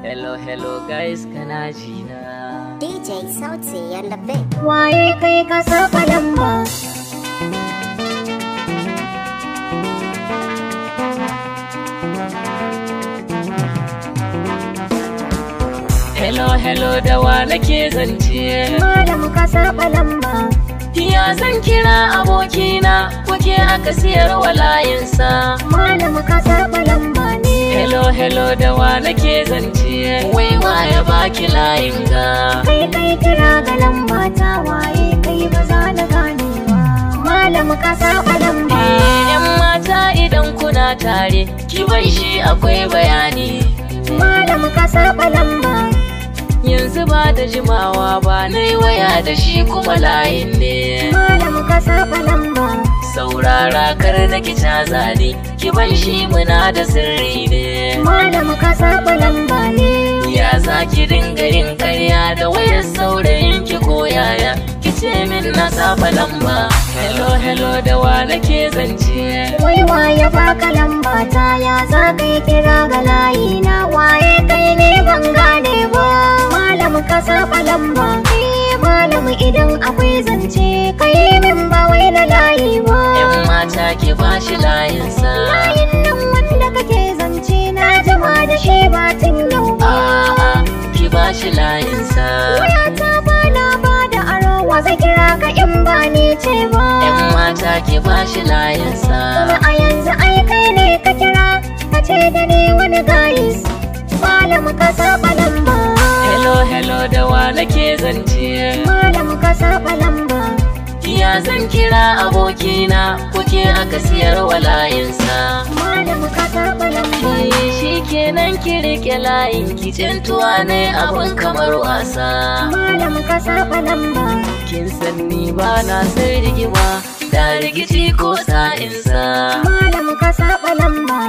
Hello guys, kana ji na? DJ Sauti on the beat. Waye kai ka saba lamba? Hello da wa nake zance? Malam ka saba lamba. Ya zan kira abokina, kuke aka siyar wa layinsa. Malam ka saba lamba ne. Hello da wa nake zance? Wai ya baki layin ga? Kai kira ga lamba ta waye kai ba za na gane ba. Malam ka saba lamba. Yan mata idan kuna tare, ki bai shi akwai bayani. Malam ka saba lamba. Yanzu ba da jimawa ba na yi waya da shi kuma layin ne. Malam ka saba lamba. Saurara kar na ki caza ne, ki ban shi muna da sirri ne. Malam ka saba lamba ne. Ya za ki dinga yin karya da wayar saurayin ki ko yaya, ki ce min na saba lamba. Hello da wa nake zance? Wai waye baka lamba ta ya za ka yi kira ga layi na waye kai ne ban gane ba. Malam ka saba lamba. Malam idan akwai zance kai min ba wai na layi ba. Yan mata ki bashi layinsa. Layin nan wanda kake zance na jama da shi ba tun yau ba. A'a ki bashi layinsa. Wayata ba na ba da aro wa zai kira ka in ba ni ce ba. Yan mata ki bashi layinsa. Kuma a yanzu ai kai ne ka kira ka ce da ni wani gayis. Malam ka saba lamba. Hello da wa nake zance? Malam ka saba lamba. Ya zan kira abokina, kuke aka siyar wa layinsa. Malam ka saba lamba. Shi kenan ki rike layin ki, cintuwa ne abun kamar wasa. Malam ka saba lamba. Kin san ni ba na sai rigima da rigici ko sa'insa. Malam ka saba lamba.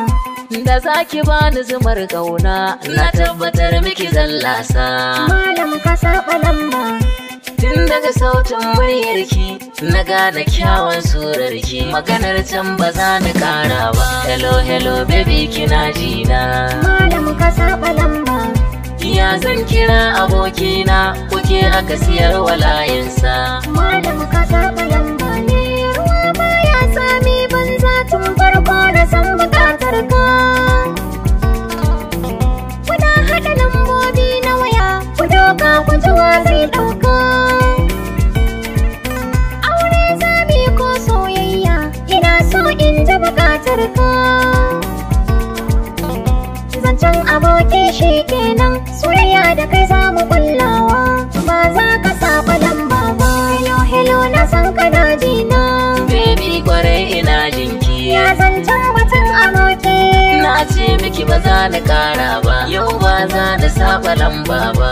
Da zaki bani zumar kauna, na tabbatar miki zallasa. Malam ka saba lamba. Tun daga sautin muryarki na gane kyawun surarki, maganar can ba za ni kara ba. Hello baby kina ji na? Malam ka saba lamba. Ya zan kira abokina, kuke aka siyar wa layinsa. Malam ka saba lamba ne. Ruwa baya sami banza tun farko na san bukatar ka. Kuna haɗa lambobi na waya, ku doka ku ji wa zai ɗauka. Aure zabi ko soyayya, ina so in ji bukatar ka. Zancen aboki shi kenan, soyayya da kai za mu kullawa. Ba za ka saba lamba ba. Hello na san kana ji na. Baby kwarai ina jinki. Ya zancen batun aboki. Na ce miki ba za ni kara ba, yau ba za ni saba lamba ba.